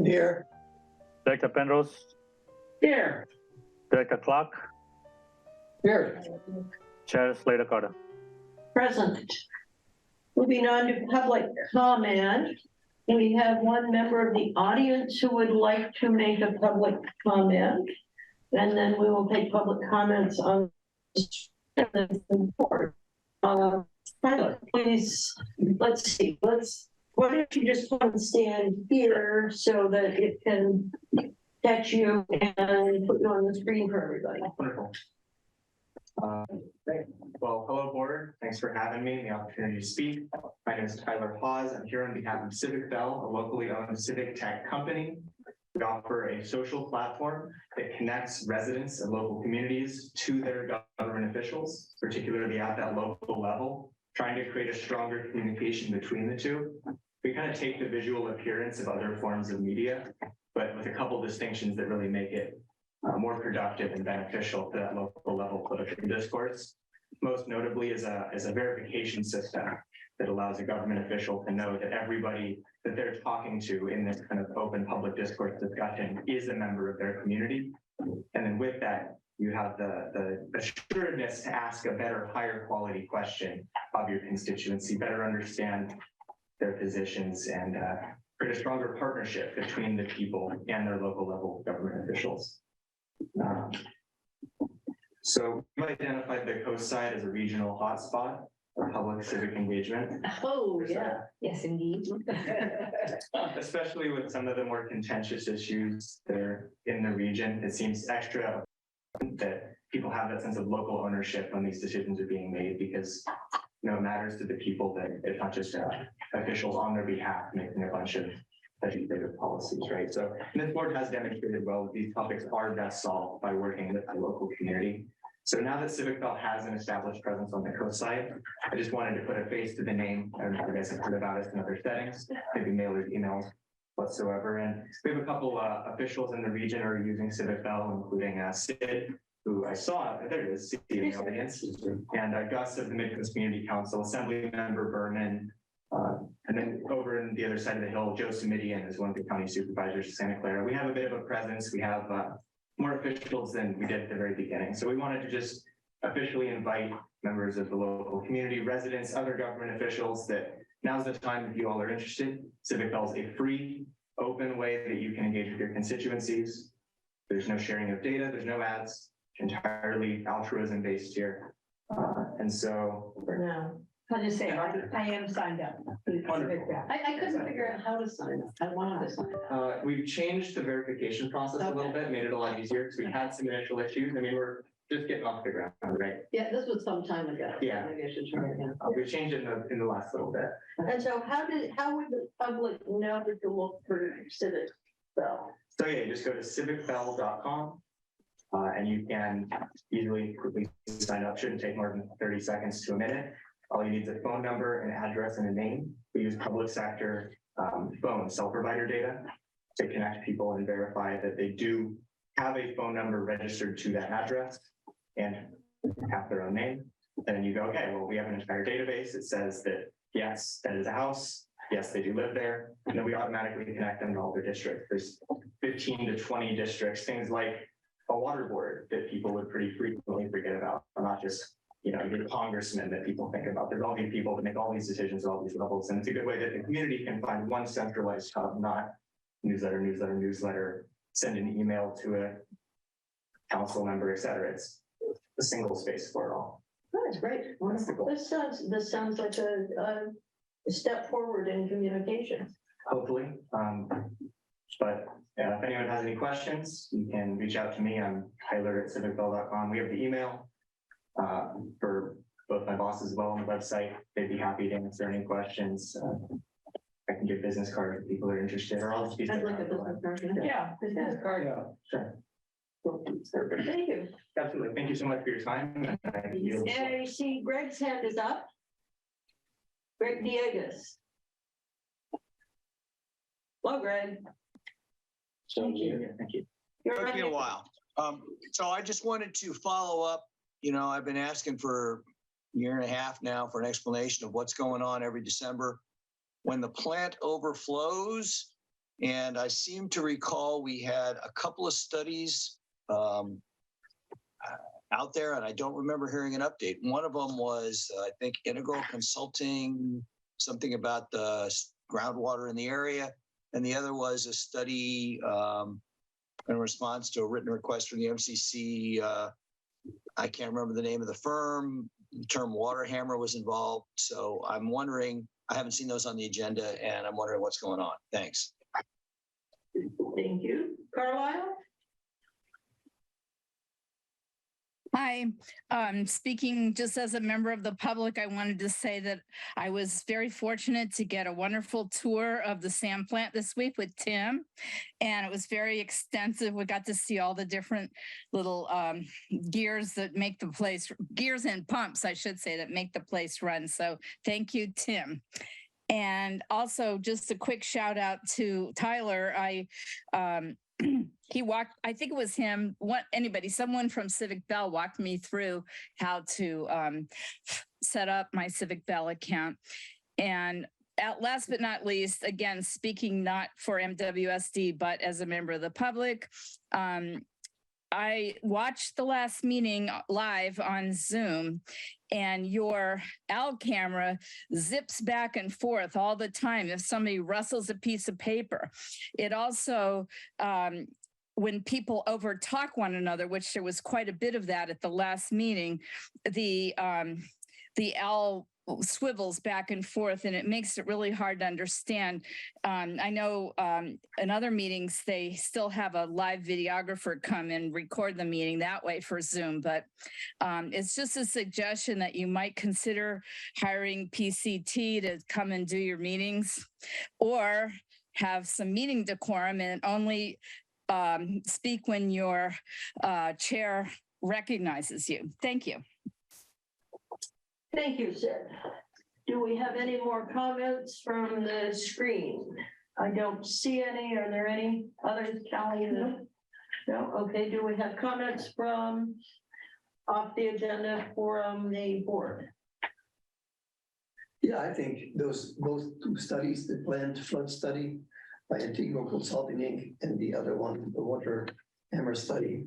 Here. Director Penrose, Here. Director Clark, Here. Chair Slater Carter. Present. Moving on to public comment. We have one member of the audience who would like to make a public comment. And then we will take public comments on the board. Tyler, please, let's see, why don't you just come and stand here so that it can catch you and put you on the screen for everybody. Wonderful. Great. Well, hello board. Thanks for having me and the opportunity to speak. My name is Tyler Hawes. I'm here on behalf of Civic Bell, a locally owned civic tech company. We offer a social platform that connects residents and local communities to their government officials, particularly at that local level, trying to create a stronger communication between the two. We kind of take the visual appearance of other forms of media, but with a couple distinctions that really make it more productive and beneficial to that local level political discourse. Most notably is a verification system that allows a government official to know that everybody that they're talking to in this kind of open public discourse discussion is a member of their community. And then with that, you have the assuredness to ask a better, higher quality question of your constituency, better understand their positions, and create a stronger partnership between the people and their local level government officials. So we've identified the Midcoastside as a regional hotspot for public civic engagement. Oh, yeah. Yes, indeed. Especially with some of the more contentious issues that are in the region. It seems extra that people have that sense of local ownership when these decisions are being made, because it matters to the people that it's not just officials on their behalf making a bunch of legislative policies, right? So this board has demonstrated well that these topics are best solved by working with the local community. So now that Civic Bell has an established presence on the Midcoastside, I just wanted to put a face to the name. I don't know if you guys have heard about us in other settings, maybe mailers, emails, whatsoever. And we have a couple officials in the region who are using Civic Bell, including Sid, who I saw, there it is, Sid in the audience, and Gus of the Midcoast Community Council, Assembly Member Berman, and then over in the other side of the hill, Joe Simidian is one of the county supervisors of Santa Clara. We have a bit of a presence. We have more officials than we did at the very beginning. So we wanted to just officially invite members of the local community, residents, other government officials that now's the time if you all are interested. Civic Bell is a free, open way that you can engage with your constituencies. There's no sharing of data, there's no ads, entirely altruism based here. And so For now. I'll just say, I am signed up. I couldn't figure out how to sign up. I wanted to sign up. we've changed the verification process a little bit, made it a lot easier because we had some initial issues. I mean, we're just getting off the ground, right? Yeah, this was some time ago. Yeah. Maybe I should try again. We've changed it in the last little bit. And so how would the public know to look for Civic Bell? So yeah, you just go to civicbell.com and you can quickly sign up. Shouldn't take more than 30 seconds to a minute. All you need is a phone number, an address, and a name. We use public sector phone cell provider data to connect people and verify that they do have a phone number registered to that address and have their own name. And then you go, okay, well, we have an entire database that says that, yes, that is a house. Yes, they do live there. And then we automatically connect them to all their districts. There's 15 to 20 districts, things like a water board that people would pretty frequently forget about, not just your congressman that people think about. There's all these people that make all these decisions at all these levels. And it's a good way that the community can find one centralized hub, not newsletter, send an email to a council member, et cetera. It's a single space for it all. That's great. Wonderful. This sounds like a step forward in communication. Hopefully. But if anyone has any questions, you can reach out to me. I'm Tyler@civicbell.com. We have the email for both my bosses as well on the website. They'd be happy to answer any questions. I can give business cards if people are interested, or I'll just be. I'd like a business card. Yeah, business card. Yeah, sure. Thank you. Absolutely. Thank you so much for your time. Yeah, you see Greg's hand is up. Greg Diegas. Hello, Greg. Thank you. Thank you. You're Took me a right. while. So I just wanted to follow up. I've been asking for a year and a half now for an explanation of what's going on every December. When the plant overflows, And I seem to recall we had a couple of studies out there, and I don't remember hearing an update. One of them was, I think, Integral Consulting, something about the groundwater in the area. And the other was a study in response to a written request from the MCC. I can't remember the name of the firm. The term Waterhammer was involved. So I'm wondering, I haven't seen those on the agenda, and I'm wondering what's going on. Thanks. Thank you. Carlisle? Hi, speaking just as a member of the public, I wanted to say that I was very fortunate to get a wonderful tour of the sand plant this week with Tim, and it was very extensive. We got to see all the different little gears that make the place, gears and pumps, I should say, that make the place run. So thank you, Tim. And also just a quick shout out to Tyler. He walked, I think it was him, someone from Civic Bell walked me through how to set up my Civic Bell account. And at last but not least, again, speaking not for MWSD, but as a member of the public, I watched the last meeting live on Zoom, and your OWL camera zips back and forth all the time if somebody rustles a piece of paper. It also, when people overtalk one another, which there was quite a bit of that at the last meeting, the OWL swivels back and forth, and it makes it really hard to understand. I know in other meetings, they still have a live videographer come and record the meeting that way for Zoom, but it's just a suggestion that you might consider hiring PCT to come and do your meetings, or have some meeting decorum and only speak when your chair recognizes you. Thank you. Thank you, Sid. Do we have any more comments from the screen? I don't see any. Are there any others, Callie? No? Okay, do we have comments from off the agenda from the board? Yeah, I think those both two studies, the planned flood study by Integral Consulting Inc. and the other one, the Waterhammer study,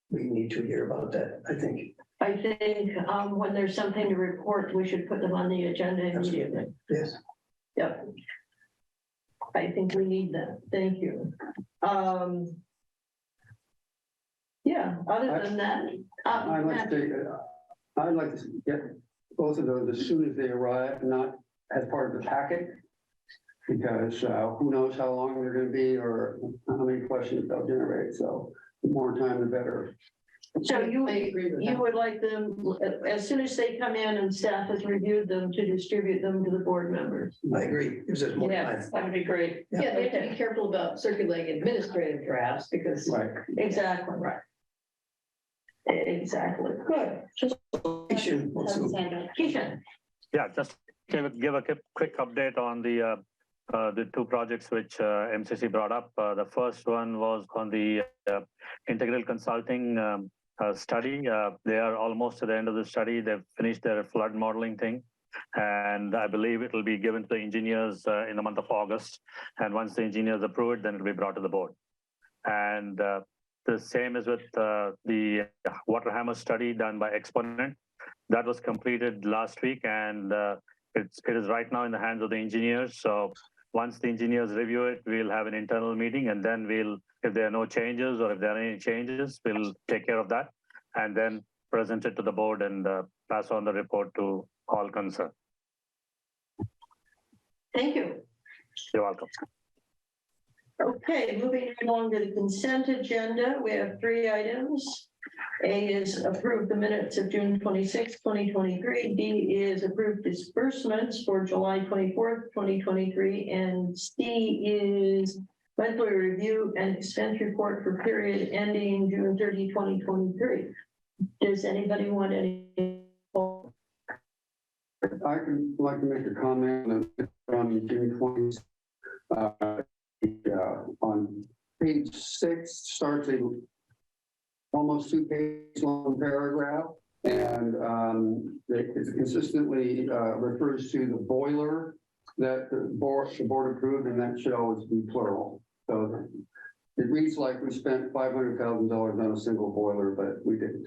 we need to hear about that, I think. I think when there's something to report, we should put them on the agenda immediately. Yes. Yep. I think we need that. Thank you. Yeah, other than that. I'd like to get both of those as soon as they arrive, not as part of the packet, because who knows how long they're going to be or how many questions they'll generate. So the more time, the better. So you would like them, as soon as they come in and staff has reviewed them, to distribute them to the board members? I agree. Gives us more time. Yes, that would be great. Yeah. Yeah, they have to be careful about circulating administrative drafts because. Right. Exactly. Right. Exactly. Good. Keisha. Yeah, just give a quick update on the two projects which MCC brought up. The first one was on the integral consulting study. They are almost at the end of the study. They've finished their flood modeling thing, and I believe it will be given to the engineers in the month of August. And once the engineers approve it, then it will be brought to the board. And the same is with the Waterhammer study done by Exponent. That was completed last week, and it is right now in the hands of the engineers. So once the engineers review it, we'll have an internal meeting, and then if there are no changes or if there are any changes, we'll take care of that and then present it to the board and pass on the report to all concerned. Thank you. You're welcome. Okay, moving along to the consent agenda, we have 3 items. A is approve the minutes of June 26, 2023. B is approve disbursements for July 24th, 2023. And C is monthly review and expense report for period ending June 30, 2023. Does anybody want any? I would like to make a comment on June 20th. On page 6 starts a almost 2-page long paragraph, and it consistently refers to the boiler that the board approved, and that should always be plural. So it reads like we spent $500,000 on a single boiler, but we didn't.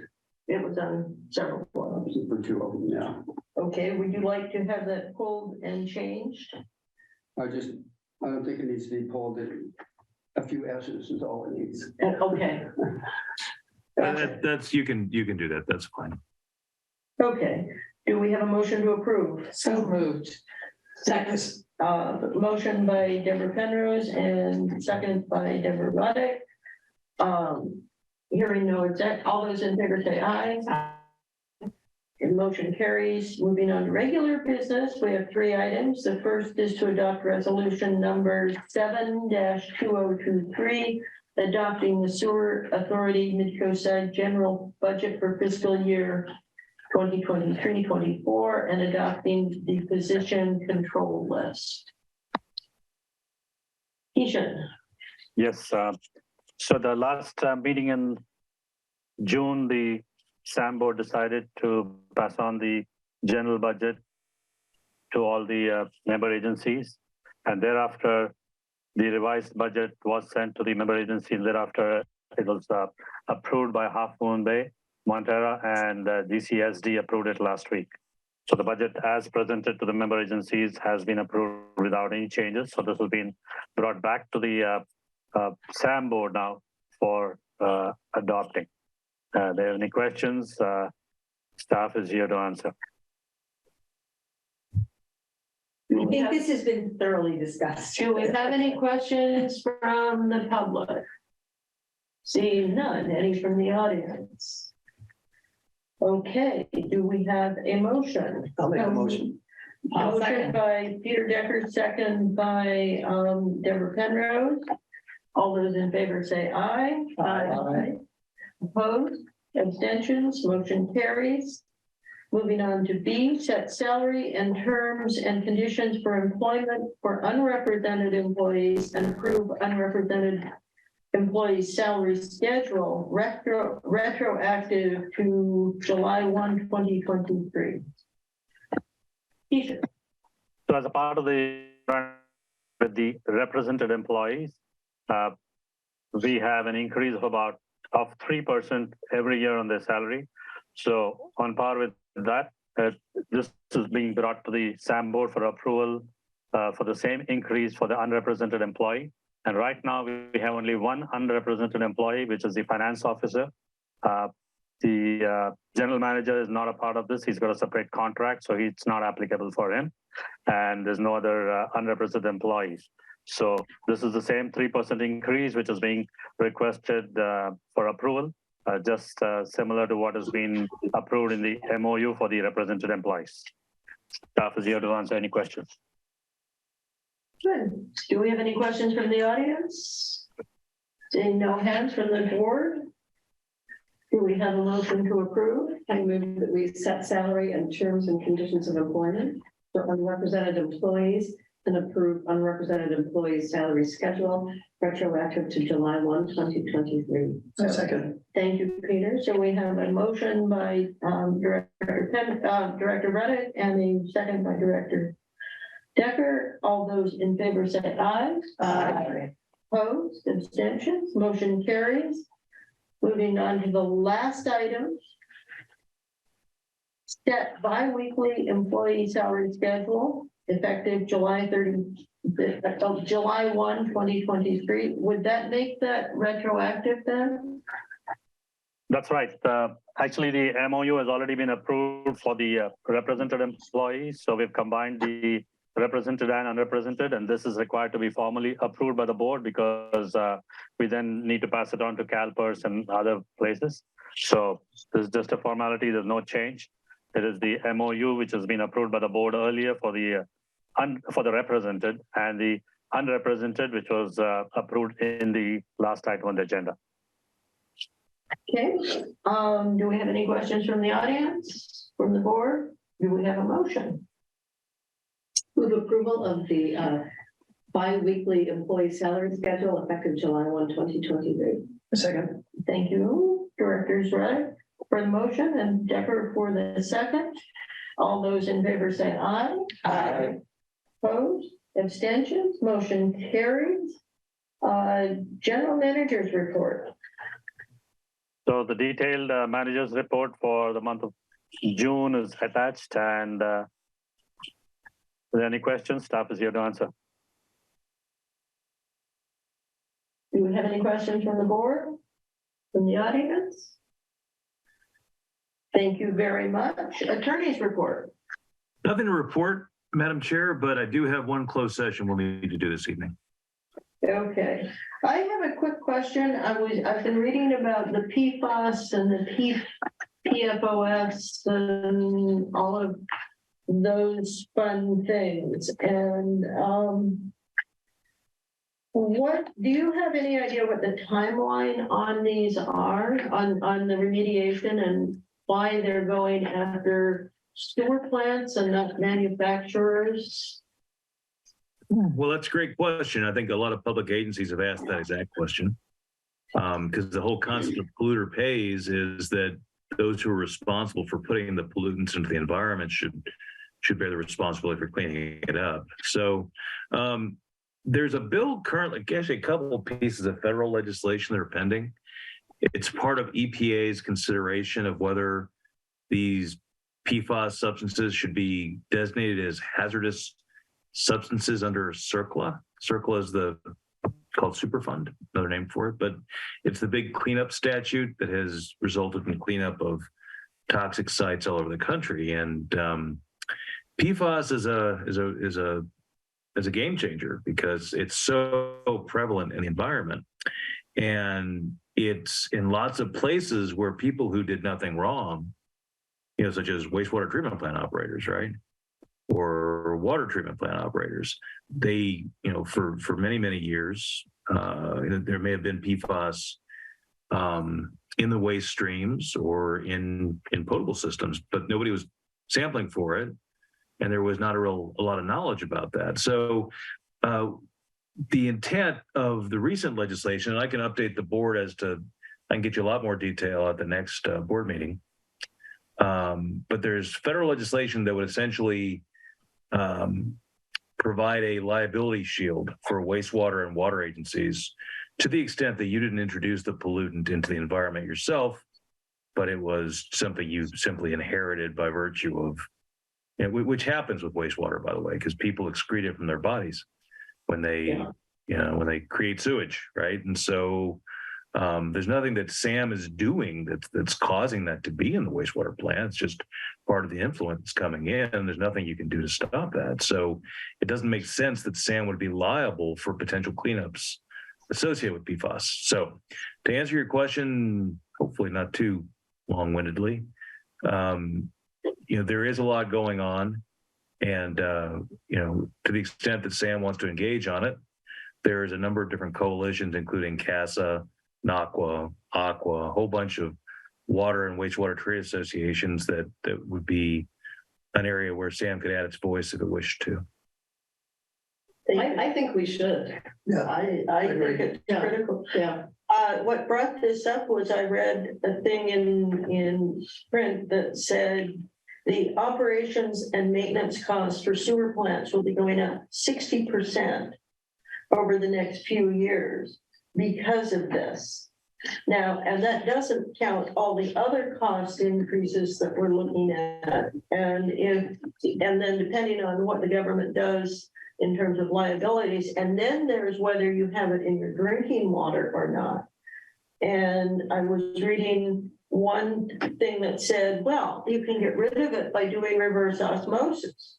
It was on several forums. For two of them, yeah. Okay, would you like to have that pulled and changed? I don't think it needs to be pulled. A few S's is all it needs. Okay. That's, you can do that. That's fine. Okay, do we have a motion to approve? So moved. Second. Motion by Deborah Penrose and second by Deborah Ruddick. Hearing no object, all those in favor say aye. And motion carries. Moving on to regular business, we have 3 items. The first is to adopt resolution number 7-2023, adopting the Sewer Authority Midcoastside General Budget for fiscal year 2023-24 and adopting the position control list. Keisha. Yes. So the last meeting in June, the SAM board decided to pass on the general budget to all the member agencies. And thereafter, the revised budget was sent to the member agencies. Thereafter, it was approved by Half Moon Bay, Montera, and DCSD approved it last week. So the budget as presented to the member agencies has been approved without any changes. So this has been brought back to the SAM board now for adopting. There are any questions? Staff is here to answer. I think this has been thoroughly discussed. Do we have any questions from the public? Seeing none, any from the audience? Okay, do we have a motion? I'll make a motion. I'll Motion second. by Peter Decker, second by Deborah Penrose. All those in favor say aye. Aye. Opposed, abstentions, motion carries. Moving on to B, set salary and terms and conditions for employment for unrepresented employees and approve unrepresented employees' salary schedule retroactive to July 1, 2023. Keisha. So as a part of with the represented employees, we have an increase of 3% every year on their salary. So on par with that, this is being brought to the SAM board for approval for the same increase for the unrepresented employee. And right now we have only one unrepresented employee, which is the finance officer. The general manager is not a part of this. He's got a separate contract, so it's not applicable for him. And there's no other unrepresented employees. So this is the same 3% increase, which is being requested for approval, just similar to what has been approved in the MOU for the represented employees. Staff is here to answer any questions. Good. Do we have any questions from the audience? Seeing no hands from the board? Do we have a motion to approve? I move that we set salary and terms and conditions of employment for unrepresented employees and approve unrepresented employees' salary schedule retroactive to July 1, 2023. Second. Thank you, Peter. So we have a motion by Director Reddick and a second by Director Decker. All those in favor say aye. Aye. Opposed, abstentions, motion carries. Moving on to the last item. Set bi-weekly employee salary schedule effective July 1, 2023. Would that make that retroactive then? That's right. Actually, the MOU has already been approved for the represented employees. So we've combined the represented and unrepresented, and this is required to be formally approved by the board because we then need to pass it on to CalPERS and other places. So this is just a formality. There's no change. It is the MOU which has been approved by the board earlier for the represented, and the unrepresented, which was approved in the last item on the agenda. Okay. Do we have any questions from the audience, from the board? Do we have a motion? Move approval of the bi-weekly employee salary schedule effective July 1, 2023. Second. Thank you, Directors Reddick for the motion and Decker for the second. All those in favor say aye. Aye. Opposed, abstentions, motion carries. General managers report. So the detailed manager's report for the month of June is attached, and are there any questions? Staff is here to answer. Do we have any questions from the board, from the audience? Thank you very much. Attorney's report. Nothing to report, Madam Chair, but I do have one closed session we'll need to do this evening. Okay, I have a quick question. I've been reading about the PFAS and the PFOS and all of those fun things. And what do you have any idea what the timeline on these are on the remediation and why they're going after sewer plants and not manufacturers? Well, that's a great question. I think a lot of public agencies have asked that exact question. Because the whole concept of polluter pays is that those who are responsible for putting the pollutants into the environment should bear the responsibility for cleaning it up. So there's a bill currently, actually a couple of pieces of federal legislation that are pending. It's part of EPA's consideration of whether these PFAS substances should be designated as hazardous substances under CERCLA. CERCLA is called Superfund, another name for it, but it's the big cleanup statute that has resulted in cleanup of toxic sites all over the country. And PFAS is a game changer because it's so prevalent in the environment, and it's in lots of places where people who did nothing wrong, such as wastewater treatment plant operators, right? Or water treatment plant operators, they, for many, many years, there may have been PFAS in the waste streams or in potable systems, but nobody was sampling for it. And there was not a lot of knowledge about that. So the intent of the recent legislation, and I can update the board I can get you a lot more detail at the next board meeting. But there's federal legislation that would essentially provide a liability shield for wastewater and water agencies to the extent that you didn't introduce the pollutant into the environment yourself, but it was something you simply inherited by virtue of, which happens with wastewater, by the way, because people excrete it from their bodies when they, when they create sewage, right? And so there's nothing that SAM is doing that's causing that to be in the wastewater plant. It's just part of the influence coming in, and there's nothing you can do to stop that. So it doesn't make sense that SAM would be liable for potential cleanups associated with PFAS. So to answer your question, hopefully not too long-windedly, there is a lot going on, and to the extent that SAM wants to engage on it, there's a number of different coalitions, including CASA, NACWA, AQUA, a whole bunch of water and wastewater trade associations that would be an area where SAM could add its voice if it wished to. I think we should. Yeah, I think it's critical. Yeah. What brought this up was I read a thing in print that said the operations and maintenance costs for sewer plants will be going up 60% over the next few years because of this. Now, and that doesn't count all the other cost increases that we're looking at. And then depending on what the government does in terms of liabilities, and then there's whether you have it in your drinking water or not. And I was reading one thing that said, well, you can get rid of it by doing reverse osmosis.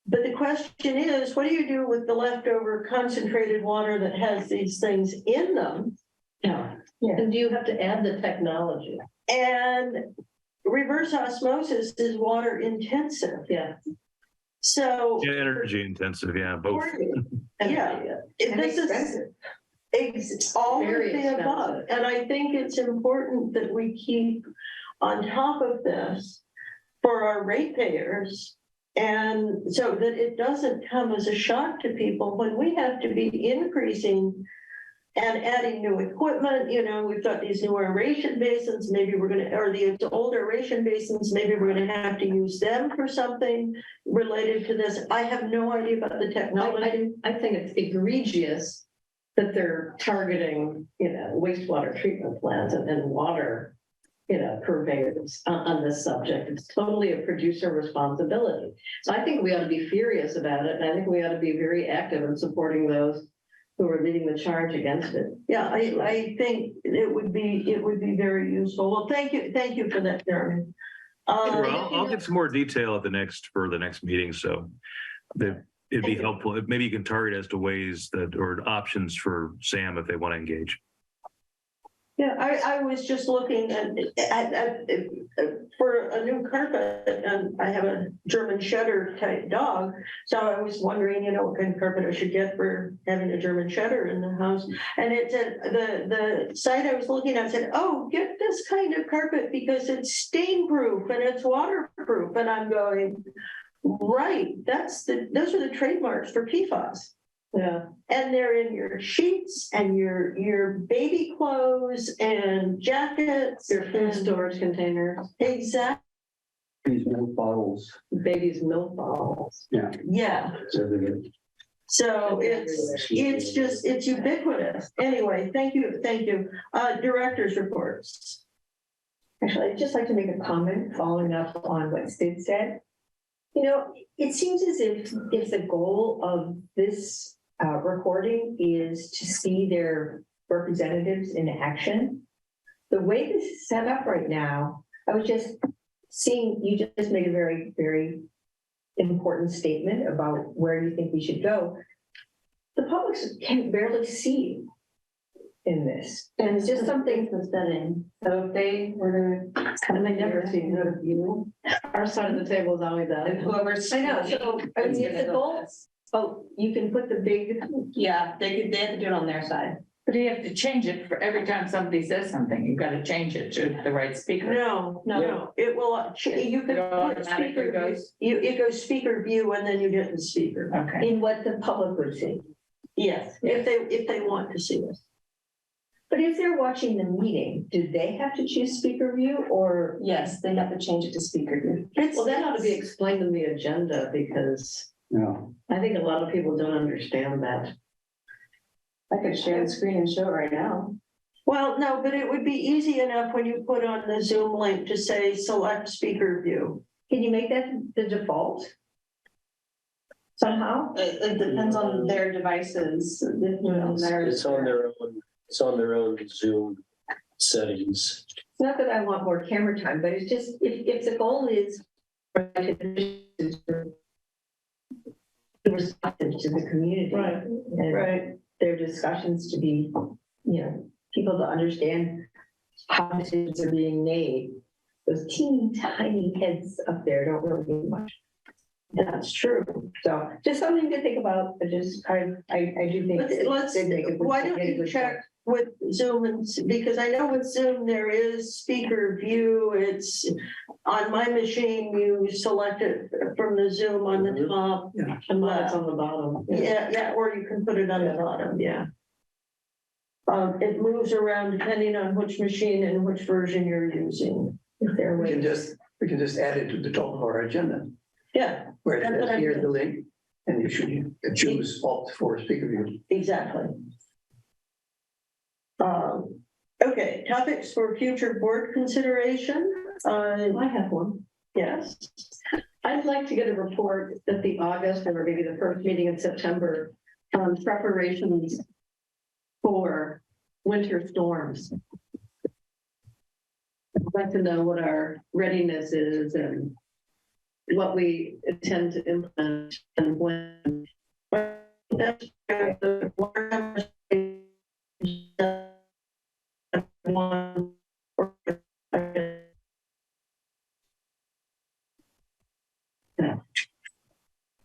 But the question is, what do you do with the leftover concentrated water that has these things in them? Yeah. And do you have to add the technology? And reverse osmosis is water intensive. Yeah. So Energy intensive, yeah, both. Yeah, this is all of the above. And I think it's important that we keep on top of this for our ratepayers, and so that it doesn't come as a shock to people when we have to be increasing and adding new equipment. We've got these new aeration basins, maybe we're going to, or the old aeration basins, maybe we're going to have to use them for something related to this. I have no idea about the technology. I think it's egregious that they're targeting, wastewater treatment plants and water, purveyors on this subject. It's totally a producer responsibility. So I think we ought to be furious about it. And I think we ought to be very active in supporting those who are leading the charge against it. Yeah, I think it would be very useful. Well, thank you for that, Jeremy. Sure, I'll get some more detail at the next meeting, so that it'd be helpful. Maybe you can target as to ways that, or options for Sam if they want to engage. Yeah, I was just looking at for a new carpet, and I have a German Shepherd type dog. So I was wondering, what kind of carpet I should get for having a German Shepherd in the house. And it said, the site I was looking at said, oh, get this kind of carpet because it's stain proof and it's waterproof. And I'm going, right, those are the trademarks for PFAS. Yeah. And they're in your sheets and your baby clothes and jackets. Your food storage containers, Exactly. These milk bottles. babies' milk bottles. Yeah. Yeah. It's everywhere. So it's ubiquitous. Anyway, thank you. Director's reports. Actually, I'd just like to make a comment following up on what Sid said. It seems as if the goal of this recording is to see their representatives in action. The way this is set up right now, I was just seeing, you just made a very, very important statement about where you think we should go. The public can barely see in this. And it's just something to set in. So if they were to And they never see you. Our side of the table is always out. whoever's. I know, so I mean, if the goal, you can put the big. Yeah, they have to do it on their side. But you have to change it for every time somebody says something, you've got to change it to the right speaker. No, it will, you can It put automatically speaker view. goes? It goes speaker view and then you get the speaker. Okay. In what the public would see. Yes, if they want to see us. But if they're watching the meeting, do they have to choose speaker view or? Yes, they have to change it to speaker view. Well, that ought to be explained in the agenda because Yeah. I think a lot of people don't understand that. I could share the screen and show it right now. Well, no, but it would be easy enough when you put on the Zoom link to say select speaker view. Can you make that the default? Somehow? It depends on their devices. It's on their own Zoom settings. It's not that I want more camera time, but it's just, if the goal is responsive to the community. Right, And right. their discussions to be, people to understand how decisions are being made. Those teeny tiny heads up there don't really do much. That's true. So just something to think about. I do think. Why don't you check with Zoom because I know with Zoom there is speaker view. It's on my machine, you select it from the Zoom on the top. Yeah. And that's on the bottom. Yeah, or you can put it on the bottom, yeah. It moves around depending on which machine and which version you're using. If they're We waiting. can just add it to the top of our agenda, Yeah, where it That's what says I here's did. the link, and you should choose opt for speaker view. exactly. Okay, topics for future board consideration. I have one. Yes. I'd like to get a report at the August or maybe the first meeting in September on preparations for winter storms. I'd like to know what our readiness is and what we intend to implement and when. That's the one.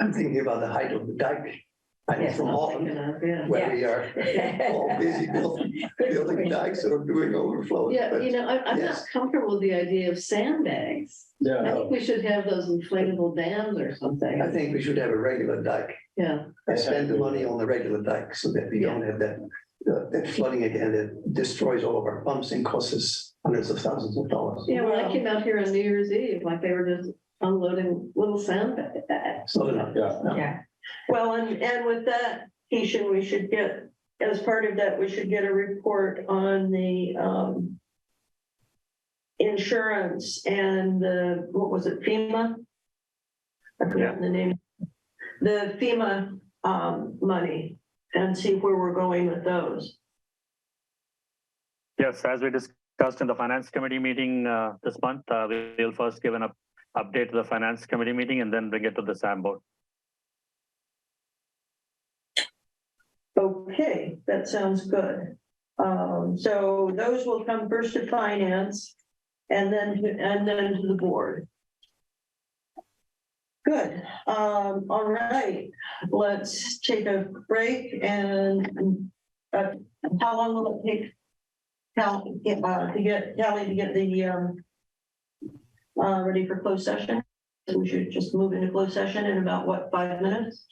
I'm thinking about the height of the dike. I'm Yes, from I'm Holland, thinking of, yeah. where we are all busy building dikes or doing overflows. Yeah, but I'm not yes. comfortable with the idea of sandbags. I think we should have those inflatable dams or something. I think we should have a regular dike Yeah, and spend the money on the regular dike so that we don't have that flooding again that destroys all of our pumps and costs us hundreds of thousands of dollars. yeah, when I came out here on New Year's Eve, like they were just unloading little sandbags. It's not enough. Yeah. Yeah. Well, and with that, Keisha, we should get as part of that, we should get a report on the insurance and the, what was it, FEMA? I forgot the name. The FEMA money, and see where we're going with those. Yes, as we discussed in the finance committee meeting this month, we'll first give an update to the finance committee meeting and then bring it to the SAM board. Okay, that sounds good. So those will come first to finance and then to the board. Good. All right, let's take a break and how long will it take Callie to get the ready for closed session? So we should just move into closed session in about what, 5 minutes?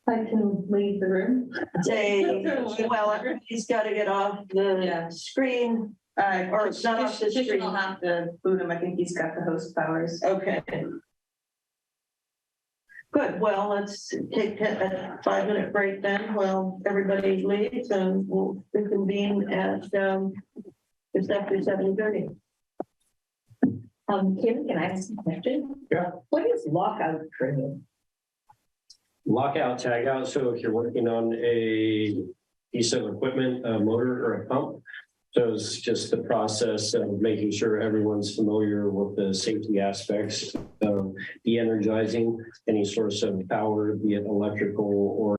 I can leave the room. Say, well, everybody's got to get off the screen. Or it's not off the screen. I'll have to boot him. I think he's got the host powers. Okay. Good, well, let's take a 5-minute break then while everybody leaves and we'll reconvene at just after 7:30. Kim, can I ask a question? Yeah. What is lockout training? Lockout, tagout. So if you're working on a piece of equipment, a motor or a pump, so it's just the process of making sure everyone's familiar with the safety aspects of de-energizing any source of power, be it electrical or